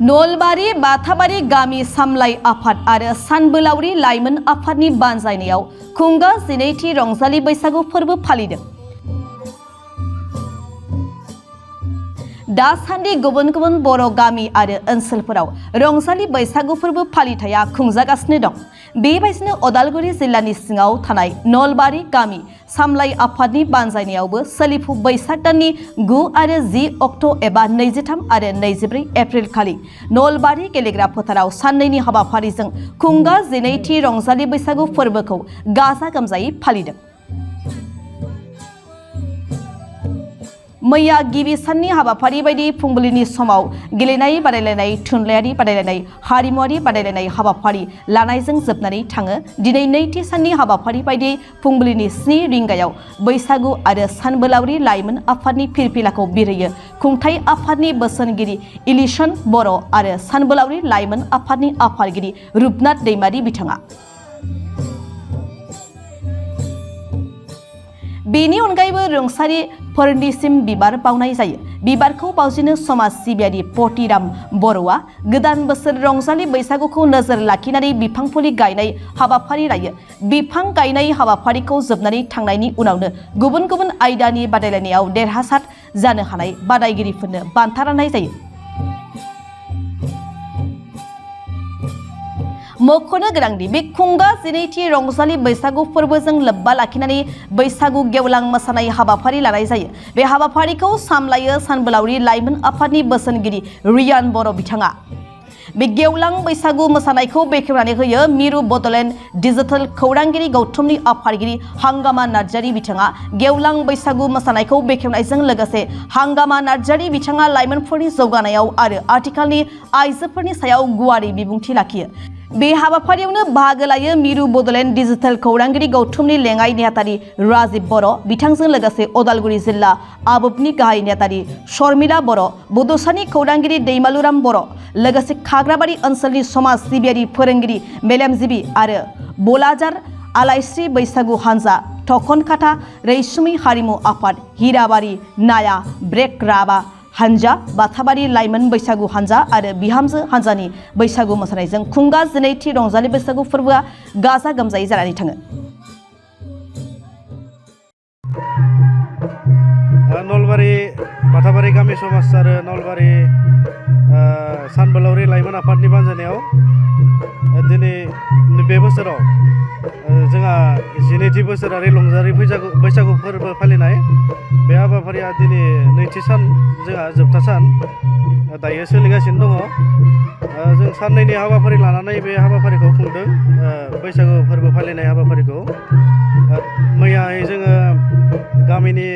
नलबारि बाथाबारि गामि सामलाय आफाद आरो सानबोलावरि लाइमोन आफादनि बानजायनायाव खुंगा 12थि रंजालि बैसागु फोरबो फालिदों। दासान्दि गुबुन गुबुन बर' गामि आरो ओनसोलफोराव रंजालि बैसागु फोरबो फालिथाया खुंजागासिनो दं। बेबायदिनो उदालगुरि जिल्लानि सिङाव थानाय नलबारि गामि सामलाय आफादनि बानजायनायावबो सोलिफु बैसाग दाननि 9 आरो 10 अक्ट' एबा 23 आरो 24 एप्रिल खालि नलबारि गेलेग्रा फोथाराव साननैनि हाबाफारिजों खुंगा 12थि रंजालि बैसागु फोरबोखौ गाजा गोमजायै फालिदों। मैया गिबि साननि हाबाफारि बायदि फुंबिलिनि समाव गेलेनाय बादायलायनाय, थुनलाइयारि बादायलायनाय, हारिमुवारि बादायलायनाय हाबाफारि लानायजों जोबनानै थाङो। दिनै नैथि साननि हाबाफारि बायदि फुंबिलिनि 7 रिंगायाव बैसागु आरो सानबोलावरि लाइमोन आफादनि फिरफिलाखौ बिरहोयो खुंथाइ आफादनि बोसोनगिरि इलिसन बर' आरो सानबोलावरि लाइमोन आफादनि आफादगिरि रुपनाथ दैमारि बिथाङा। बेनि अनगायैबो रुंसारिफोरनिसिम बिबार बावनाय जायो। बिबारखौ बावजेनो समाज सिबियारि पटिराम बर'आ गोदान बोसोर रंजालि बैसागुखौ नोजोर लाखिनानै बिफां फुलि गायनाय हाबाफारि लायो। बिफां गायनाय हाबाफारिखौ जोबनानै थांनायनि उनावनो गुबुन गुबुन आयदानि बादायलायनायाव देरहासार जानो हानाय बादायगिरिफोरनो बान्था राननाय जायो। मख'नो गोनांदि बे खुंगा 12थि रंजालि बैसागु फोरबोजों लोब्बा लाखिनानै बैसागु गेवलां मोसानाय हाबाफारि लानाय जायो। बे हाबाफारिखौ सामलायो सानबोलावरि लाइमोन आफादनि बोसोनगिरि रियान बर' बिथाङा। बे गेवलां बैसागु मोसानायखौ बेखेवनानै होयो मिरु बड'लेण्ड डिजिटेल खौरांगिरि गौथुमनि आफादगिरि हांगामा नार्जारि बिथाङा। गेवलां बैसागु मोसानायखौ बेखेवनायजों लोगोसे हांगामा नार्जारि बिथाङा लाइमोनफोरनि जौगानायाव आरो आथिखालनि आइजोफोरनि सायाव गुवारै बिबुंथि लाखियो। बे हाबाफारियावनो बाहागो लायो मिरु बड'लेण्ड डिजिटेल खौरांगिरि गौथुमनि लेङाइ नेहाथारि राजिब बर', बिथांजों लोगोसे उदालगुरि जिल्ला आबुबनि गाहाय नेहाथारि शर्मिला बर', बड'सानि खौरांगिरि दैमालुराम बर', लोगोसे खाग्राबारि ओनसोलनि समाज सिबियारि फोरोंगिरि मेलेमजिबि आरो बलाजार आलायस्रि बैसागु हानजा, थखनखाथा रैसुमै हारिमु आफाद, हिराबारि नाया ब्रेक राभा हानजा, बाथाबारि लाइमोन बैसागु हानजा आरो बिहामजो हानजानि बैसागु मोसानायजों खुंगा 12थि रंजालि बैसागु फोरबोआ गाजा गोमजायै जानानै थाङो। नलबारि बाथाबारि गामि समाज आरो नलबारि सानबोलावरि लाइमोन आफादनि बानजायनायाव दिनै बे बोसोराव जोंहा 12थि बोसोरारि रंजालि बैसागु फोरबो फालिनाय बे हाबाफारिया दिनै नैथि सान, जोंहा जोबथा सान दायो सोलिगासिनो दङ। जों साननैनि हाबाफारि लानानै बे हाबाफारिखौ खुंदों, बैसागु फोरबो फालिनाय हाबाफारिखौ। मैयाहाय जोङो गामिनि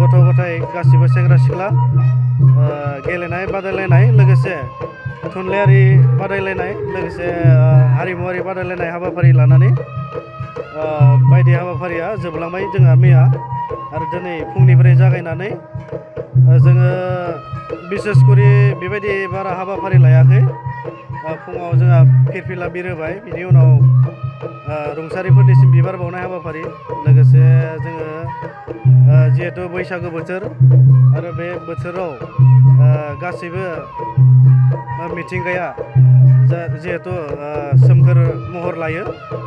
गथ' गथाय गासिबो सेंग्रा सिख्ला गेलेनाय बादायलायनाय, लोगोसे थुनलाइयारि बादायलायनाय, लोगोसे हारिमुवारि बादायलायनाय हाबाफारि लानानै बायदि हाबाफारिया जोबलांबाय जोंहा मैया। आरो दिनै फुंनिफ्राय जागायनानै जोङो बिसेस करि बेबायदि बारा हाबाफारि लायाखै। फुङाव जोंहा फिरफिला बिरहोबाय, बिनि उनाव रुंसारिफोरनिसिम बिबार बावनाय हाबाफारि, लोगोसे जोङो जिहेथु बैसागु बोथोर आरो बे बोथोराव गासैबो मिथिंगाया जिहेथु सोमखोर महर लायो,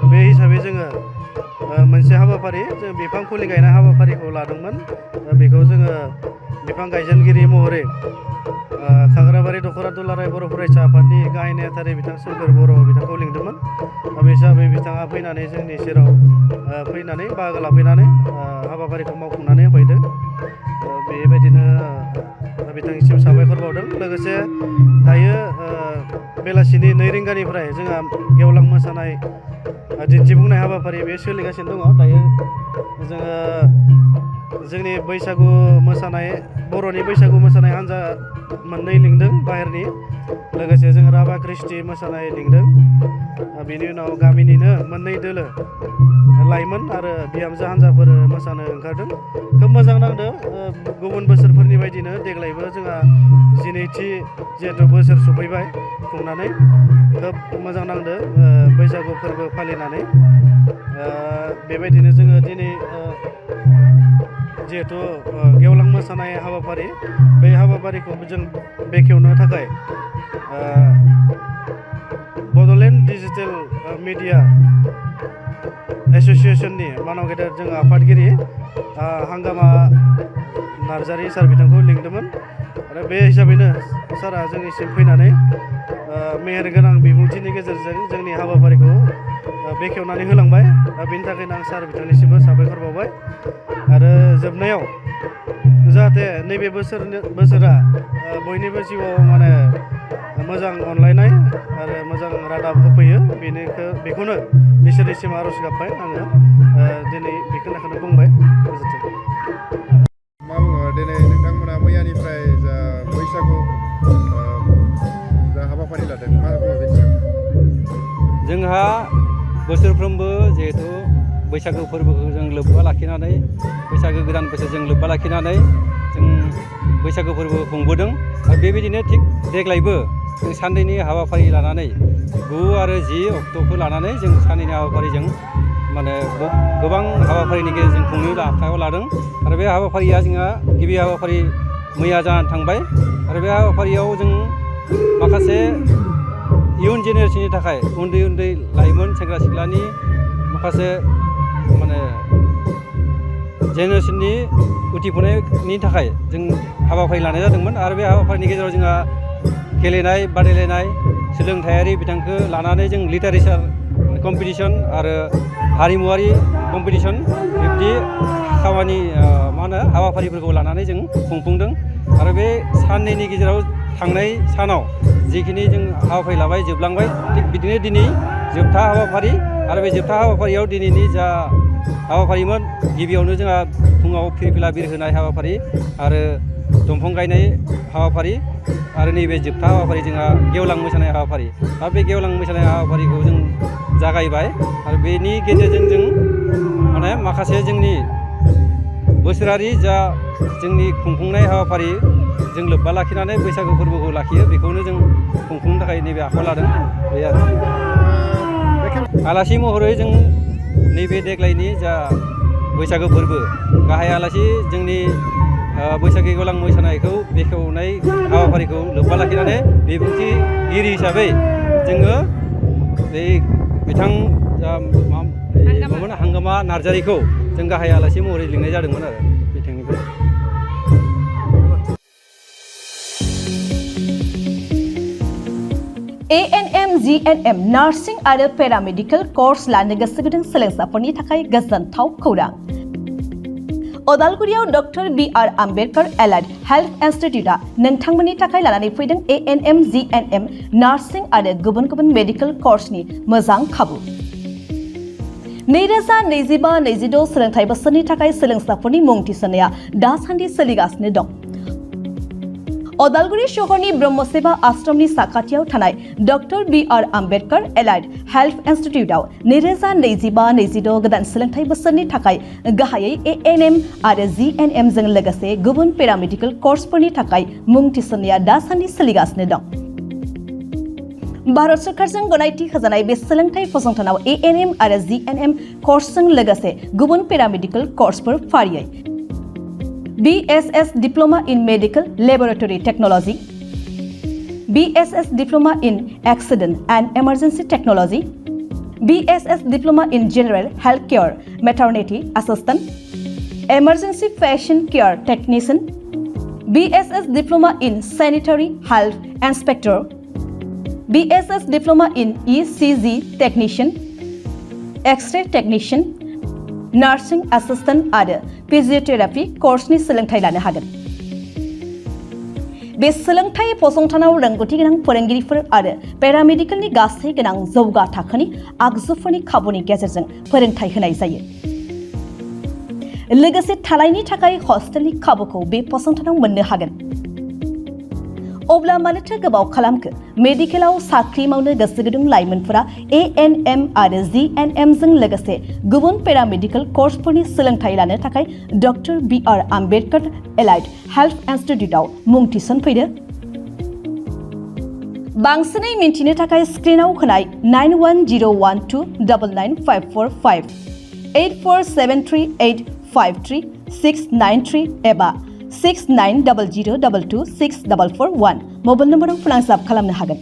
बे हिसाबै जोङो मोनसे हाबाफारि, जों बिफां फुलि गायनाय हाबाफारिखौ लादोंमोन। बेखौ जोङो बिफां गायजेनगिरि महरै खाग्राबारि दख'रा दुलाराय बर' फरायसा आफादनि गाहाय नेहाथारि बिथां सोमखोर बर' बिथांखौ लिंदोंमोन। बे हिसाबै बिथाङा फैनानै जोंनि सेराव फैनानै बाहागो लाफैनानै हाबाफारिखौ मावफुंनानै होफैदों। बेबायदिनो बिथांनिसिम साबायखर बावदों। लोगोसे दायो बेलासिनि 2 रिंगानिफ्राय जोंहा गेवलां मोसानाय दिन्थिफुंनाय हाबाफारि बे सोलिगासिनो दङ। दायो जोङो जोंनि बैसागु मोसानाय, बर'नि बैसागु मोसानाय हान्जा 2 लिंदों बाहेरनि, लोगोसे जों राभा कृष्टि मोसानाय लिंदों। बेनि उनाव गामिनिनो 2 दोलो लाइमोन आरो बिहामजो हान्जाफोर मोसानो ओंखारदों। खोब मोजां नांदों। गुबुन बोसोरफोरनि बायदिनो देग्लायबो जोंहा 12थि जिहेथु बोसोर सफैबाय खुंनानै, खोब मोजां नांदों बैसागु फोरबो फालिनानै। बेबायदिनो जोङो दिनै जिहेथु गेवलां मोसानाय हाबाफारि, बे हाबाफारिखौ जों बेखेवनो थाखाय बड'लेण्ड डिजिटेल मिडिया एस'सिएशननि मानाव गेदेर जों आफादगिरि हांगामा नार्जारि सार बिथांखौ लिंदोंमोन आरो बे हिसाबैनो सारा जोंनिसिम फैनानै मेहेरगोनां बिबुंथिनि गेजेरजों जोंनि हाबाफारिखौ बेखेवनानै होलांबाय बेनि थाखायनो आं सार बिथांनिसिमबो साबायखर बावबाय आरो जोबनायाव जाहाथे नैबे बोसोरा बयनिबो जिउआव माने मोजां अनलायनाय आरो मोजां रादाब होफैयो बेखौनो इसोरनिसिम आर'ज गाबबाय आङो दिनै बेखिनिखौनो बुंबाय गोजोन्थों। मा बुङो दिनै नोंथांमोना मैयानिफ्राय जा बैसागु जा हाबाफारि लादों मा बुङो बेनि सायाव? जोंहा बोसोरफ्रोमबो जिहेतु बैसागु फोरबोखौ जों लोब्बा लाखिनानै बैसागो गोदान बोसोरजों लोब्बा लाखिनानै जों बैसागु फोरबो खुंबोदों आरो बेबायदिनो थिग देग्लायबो जों साननैनि हाबाफारि लानानै 9 आरो 10 अक्ट'खौ लानानै जों साननैनि हाबाफारिजों माने गोबां हाबाफारिनि गेजेरजों खुंनो आखायाव लादों आरो बे हाबाफारिया जोंहा गिबि हाबाफारि मैया जानानै थांबाय आरो बे हाबाफारियाव जों माखासे इयुन जेनेरेसननि थाखाय उन्दै उन्दै लाइमोन सेंग्रा सिख्लानि माखासे माने जेनेरेसननि उथिफुनायनि थाखाय जों हाबाफारि लानाय जादोंमोन आरो बे हाबाफारिनि गेजेराव जोंहा गेलेनाय बादायलायनाय सोलोंथायारि बिथांखो लानानै जों लिटारेचार कम्पिटिसन आरो हारिमुवारि कम्पिटिसन बिब्दि खामानि हाबाफारिफोरखौ लानानै जों खुंफुंदों आरो बे साननैनि गेजेराव थांनाय सानाव जिखिनि जों हाबाफारि लाबाय जोबलांबाय थिग बिदिनो दिनै जोबथा हाबाफारि आरो बे जोबथा हाबाफारियाव दिनैनि जा हाबाफारिमोन गिबियावनो जोंहा फुङाव फिरफिला बिरहोनाय हाबाफारि आरो दंफां गायनाय हाबाफारि आरो नैबे जोबथा हाबाफारि जोंहा गेवलां मोसानाय हाबाफारि आरो बे गेवलां मोसानाय हाबाफारिखौ जों जागायबाय आरो बेनि गेजेरजों जों माने माखासे जोंनि बोसोरारि जा जोंनि खुंफुंनाय हाबाफारि जों लोब्बा लाखिनानै बैसागु फोरबोखौ लाखियो बेखौनो जों खुंफुंनो थाखाय नैबे आखायाव लादों बे आरो आलासि महरै जों नैबे देग्लायनि जा बैसागु फोरबो गाहाय आलासि जोंनि बैसागु गेवलां मोसानायखौ बेखेवनाय हाबाफारिखौ लोब्बा लाखिनानै बिबुंथिगिरि हिसाबै जोङो बे बिथां हांगामा नार्जारिखौ जों गाहाय आलासि महरै लिंनाय जादोंमोन आरो बिथांनिफ्राय। ANM GNM नार्सिं आरो पेरामेडिकेल कर्स लानो गोसो गुदुं सोलोंसाफोरनि थाखाय गोजोनथाव खौरां। अदालगुरियाव doctor BR Ambedkar allied health इन्स्टिट्यूटआ नोंथांमोननि थाखाय लानानै फैदों ANM GNM नार्सिं आरो गुबुन गुबुन मेडिकेल कर्सनि मोजां खाबु। 2025-26 सोलोंथाइ बोसोरनि थाखाय सोलोंसाफोरनि मुं थिसननाया दासान्दि सोलिगासिनो दं। अदालगुरि सहरनि ब्रह्मसेबा आश्रमनि साखाथियाव थानाय doctor BR Ambedkar allied health इन्स्टिट्यूटआव 2025-26 गोदान सोलोंथाइ बोसोरनि थाखाय गाहायै ANM आरो GNM जों लोगोसे गुबुन पेरामेडिकेल कर्सफोरनि थाखाय मुं थिसननाया दासान्दि सोलिगासिनो दं। भारत सरकारजों गनायथि होजानाय बे सोलोंथाइ फसंथानाव ANM आरो GNM कर्सजों लोगोसे गुबुन पेरामेडिकेल कर्सफोर फारियै BSS Diploma in Medical Laboratory Technology, BSS Diploma in Accident and Emergency Technology, BSS Diploma in General Healthcare Maternity Assistant, Emergency Patient Care Technician, BSS Diploma in Sanitary Health Inspector, BSS Diploma in ECG Technician, X-ray Technician, nursing assistant आरो फिजियोथेरापि कर्सनि सोलोंथाइ लानो हागोन। बे सोलोंथाइ फसंथानाव रोंगौथि गोनां फोरोंगिरिफोर आरो पेरामेडिकेलनि गासै गोनां जौगा थाखोनि आगजुफोरनि खाबुनि गेजेरजों फोरोंथाइ होनाय जायो। लोगोसे थानायनि थाखाय हस्टेलनि खाबुखौ बे फसंथानाव मोननो हागोन। अब्ला मानोथो गोबाव खालामखो? मेडिकेलाव साख्रि मावनो गोसो गुदुं लाइमोनफोरा ANM आरो GNM जों लोगोसे गुबुन पेरामेडिकेल कर्सफोरनि सोलोंथाइ लानो थाखाय doctor BR Ambedkar allied health इन्स्टिट्यूटआव मुं थिसनफैदो। बांसिनै मिन्थिनो थाखाय स्क्रिनाव होनाय 9101299545 8473853693 एबा 6900226441 मबाइल नम्बराव फोनांजाब खालामनो हागोन।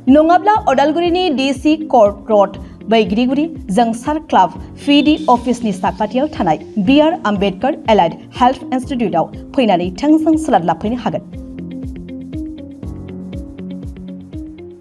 नङाब्ला अदालगुरिनि DC कर्ट रड बैग्रिगुरि जोंसार क्लाब PD अफिसनि साखाथियाव थानाय BR आम्बेडकार एलाइड हेल्थ इन्स्टिट्यूटआव फैनानै थोंजों सोलाद लाफैनो हागोन।